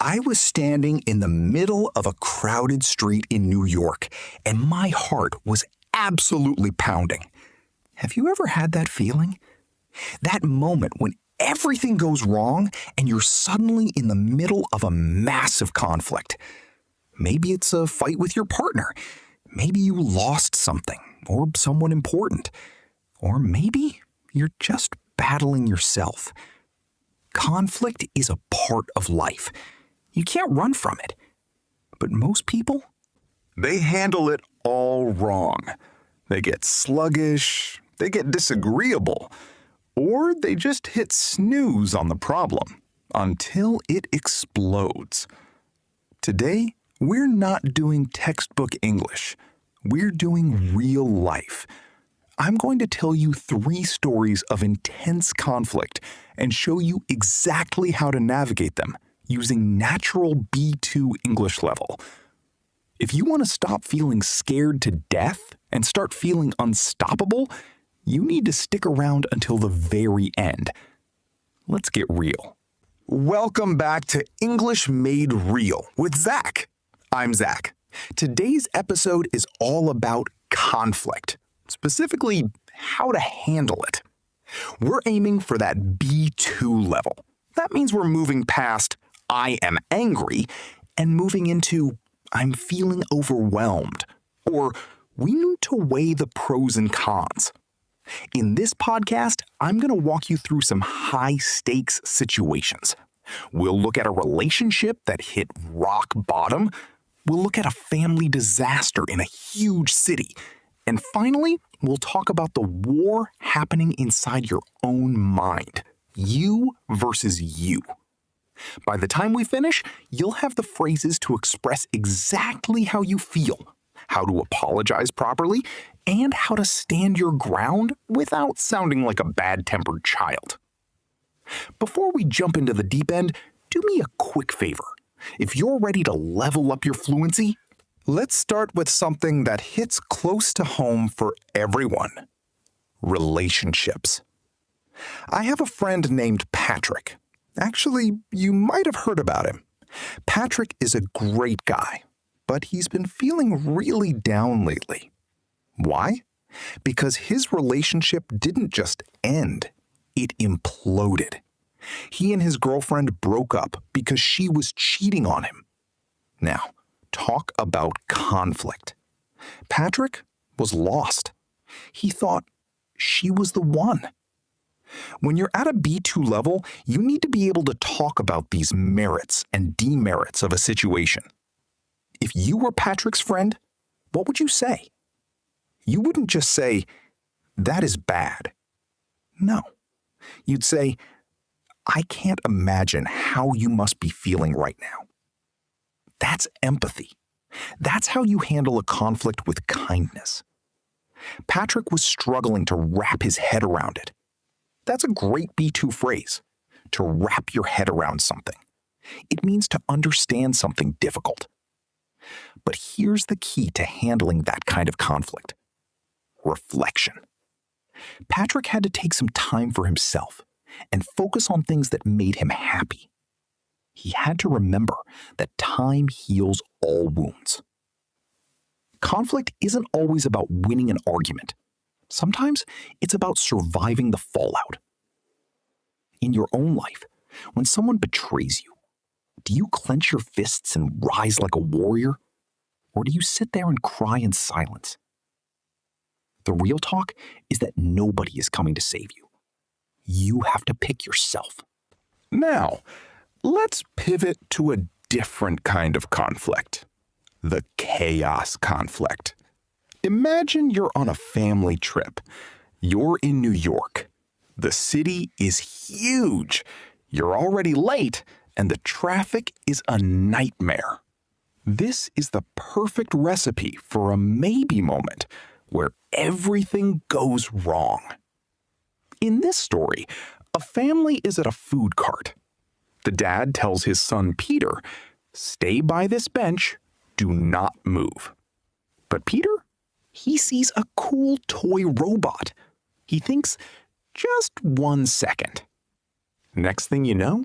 I was standing in the middle of a crowded street in New York, and my heart was absolutely pounding. Have you ever had that feeling? That moment when everything goes wrong and you're suddenly in the middle of a massive conflict. Maybe it's a fight with your partner. Maybe you lost something or someone important. Or maybe you're just battling yourself. Conflict is a part of life. You can't run from it. But most people, they handle it all wrong. They get sluggish, they get disagreeable, or they just hit snooze on the problem until it explodes. Today, we're not doing textbook English. We're doing real life. I'm going to tell you 3 stories of intense conflict and show you exactly how to navigate them using natural B2 English level. If you want to stop feeling scared to death and start feeling unstoppable, you need to stick around until the very end. Let's get real. Welcome back to English Made Real with Zach. I'm Zach. Today's episode is all about conflict, specifically how to handle it. We're aiming for that B2 level. That means we're moving past I am angry and moving into I'm feeling overwhelmed, or we need to weigh the pros and cons. In this podcast, I'm going to walk you through some high-stakes situations. We'll look at a relationship that hit rock bottom. We'll look at a family disaster in a huge city. And finally, we'll talk about the war happening inside your own mind. You versus you. By the time we finish, you'll have the phrases to express exactly how you feel, how to apologize properly, and how to stand your ground without sounding like a bad-tempered child. Before we jump into the deep end, do me a quick favor. If you're ready to level up your fluency, let's start with something that hits close to home for everyone. Relationships. I have a friend named Patrick. Actually, you might have heard about him. Patrick is a great guy, but he's been feeling really down lately. Why? Because his relationship didn't just end, it imploded. He and his girlfriend broke up because she was cheating on him. Now, talk about conflict. Patrick was lost. He thought she was the one. When you're at a B2 level, you need to be able to talk about these merits and demerits of a situation. If you were Patrick's friend, what would you say? You wouldn't just say, "That is bad." No. You'd say, "I can't imagine how you must be feeling right now." That's empathy. That's how you handle a conflict with kindness. Patrick was struggling to wrap his head around it. That's a great B2 phrase, to wrap your head around something. It means to understand something difficult. But here's the key to handling that kind of conflict. Reflection. Patrick had to take some time for himself and focus on things that made him happy. He had to remember that time heals all wounds. Conflict isn't always about winning an argument. Sometimes it's about surviving the fallout. In your own life, when someone betrays you, do you clench your fists and rise like a warrior? Or do you sit there and cry in silence? The real talk is that nobody is coming to save you. You have to pick yourself. Now, let's pivot to a different kind of conflict. The chaos conflict. Imagine you're on a family trip. You're in New York. The city is huge. You're already late, and the traffic is a nightmare. This is the perfect recipe for a maybe moment where everything goes wrong. In this story, a family is at a food cart. The dad tells his son Peter, "Stay by this bench, do not move." But Peter? He sees a cool toy robot. He thinks, just 1 second. Next thing you know,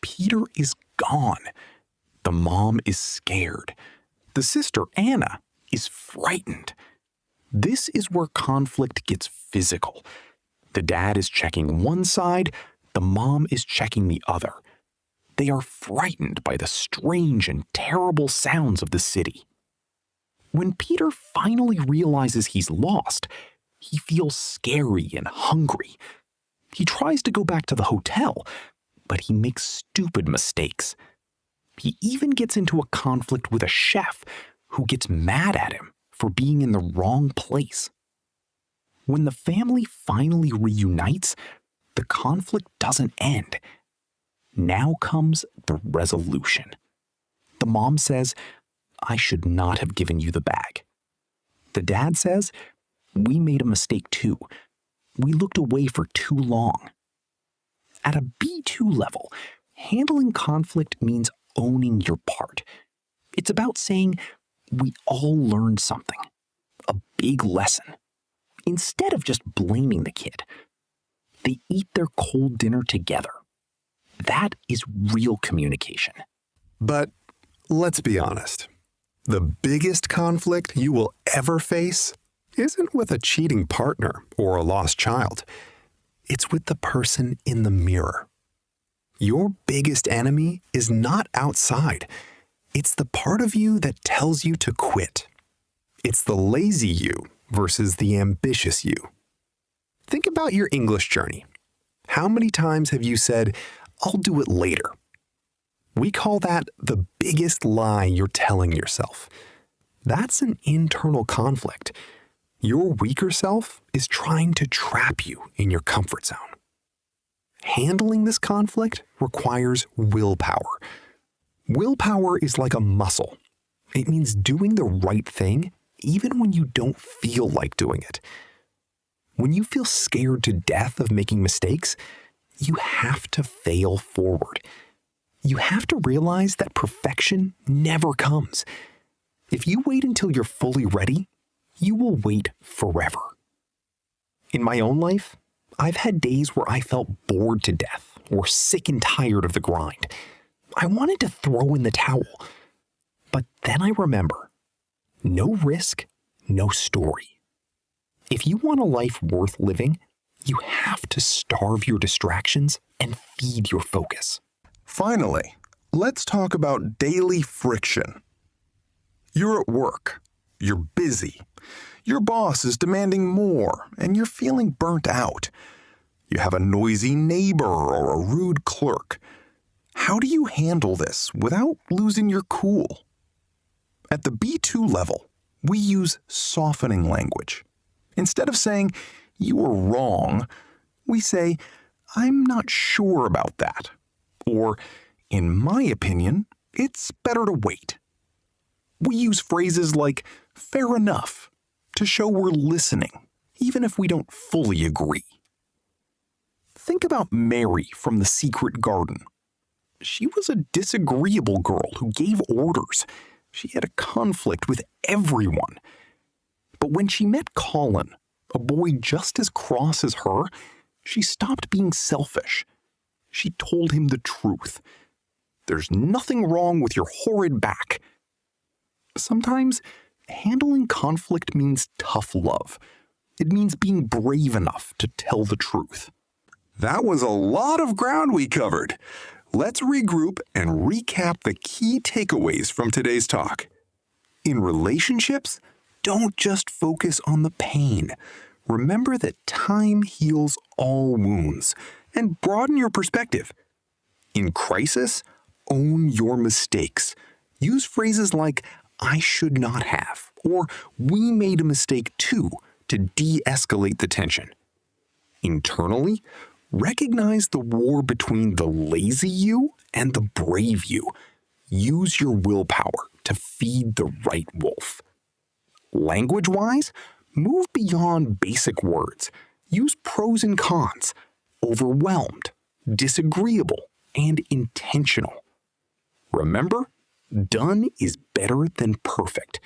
Peter is gone. The mom is scared. The sister, Anna, is frightened. This is where conflict gets physical. The dad is checking one side, the mom is checking the other. They are frightened by the strange and terrible sounds of the city. When Peter finally realizes he's lost, he feels scary and hungry. He tries to go back to the hotel, but he makes stupid mistakes. He even gets into a conflict with a chef who gets mad at him for being in the wrong place. When the family finally reunites, the conflict doesn't end. Now comes the resolution. The mom says, "I should not have given you the bag." The dad says, "We made a mistake too. We looked away for too long." At a B2 level, handling conflict means owning your part. It's about saying, "We all learned something, a big lesson." Instead of just blaming the kid, they eat their cold dinner together. That is real communication. But let's be honest. The biggest conflict you will ever face isn't with a cheating partner or a lost child. It's with the person in the mirror. Your biggest enemy is not outside. It's the part of you that tells you to quit. It's the lazy you versus the ambitious you. Think about your English journey. How many times have you said, "I'll do it later"? We call that the biggest lie you're telling yourself. That's an internal conflict. Your weaker self is trying to trap you in your comfort zone. Handling this conflict requires willpower. Willpower is like a muscle. It means doing the right thing even when you don't feel like doing it. When you feel scared to death of making mistakes, you have to fail forward. You have to realize that perfection never comes. If you wait until you're fully ready, you will wait forever. In my own life, I've had days where I felt bored to death or sick and tired of the grind. I wanted to throw in the towel. But then I remember, no risk, no story. If you want a life worth living, you have to starve your distractions and feed your focus. Finally, let's talk about daily friction. You're at work. You're busy. Your boss is demanding more, and you're feeling burnt out. You have a noisy neighbor or a rude clerk. How do you handle this without losing your cool? At the B2 level, we use softening language. Instead of saying, "You were wrong," we say, "I'm not sure about that." Or, "In my opinion, it's better to wait." We use phrases like "fair enough" to show we're listening, even if we don't fully agree. Think about Mary from The Secret Garden. She was a disagreeable girl who gave orders. She had a conflict with everyone. But when she met Colin, a boy just as cross as her, she stopped being selfish. She told him the truth. "There's nothing wrong with your horrid back." Sometimes handling conflict means tough love. It means being brave enough to tell the truth. That was a lot of ground we covered. Let's regroup and recap the key takeaways from today's talk. In relationships, don't just focus on the pain. Remember that time heals all wounds, and broaden your perspective. In crisis, own your mistakes. Use phrases like "I should not have" or "we made a mistake too" to de-escalate the tension. Internally, recognize the war between the lazy you and the brave you. Use your willpower to feed the right wolf. Language-wise, move beyond basic words. Use pros and cons: overwhelmed, disagreeable, and intentional. Remember, done is better than perfect.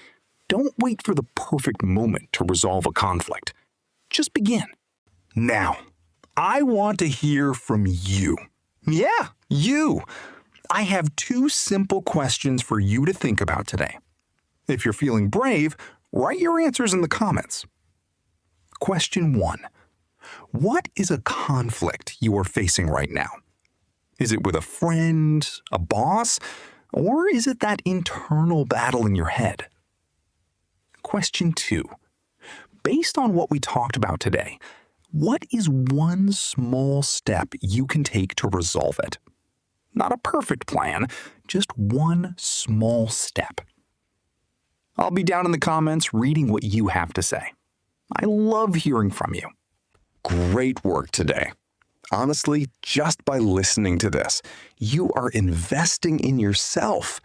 Don't wait for the perfect moment to resolve a conflict. Just begin. Now, I want to hear from you. Yeah, you. I have 2 simple questions for you to think about today. If you're feeling brave, write your answers in the comments. Question 1. What is a conflict you are facing right now? Is it with a friend, a boss, or is it that internal battle in your head? Question 2. Based on what we talked about today, what is one small step you can take to resolve it? Not a perfect plan, just one small step. I'll be down in the comments reading what you have to say. I love hearing from you. Great work today. Honestly, just by listening to this, you are investing in yourself.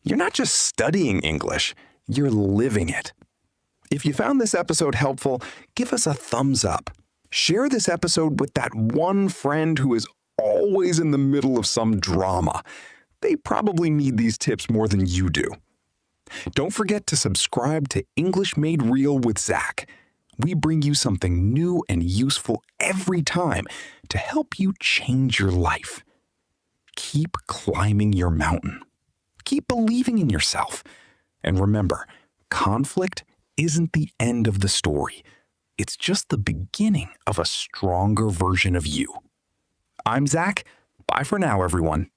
You're not just studying English, you're living it. If you found this episode helpful, give us a thumbs up. Share this episode with that one friend who is always in the middle of some drama. They probably need these tips more than you do. Don't forget to subscribe to English Made Real with Zach. We bring you something new and useful every time to help you change your life. Keep climbing your mountain. Keep believing in yourself. And remember, conflict isn't the end of the story. It's just the beginning of a stronger version of you. I'm Zach. Bye for now, everyone.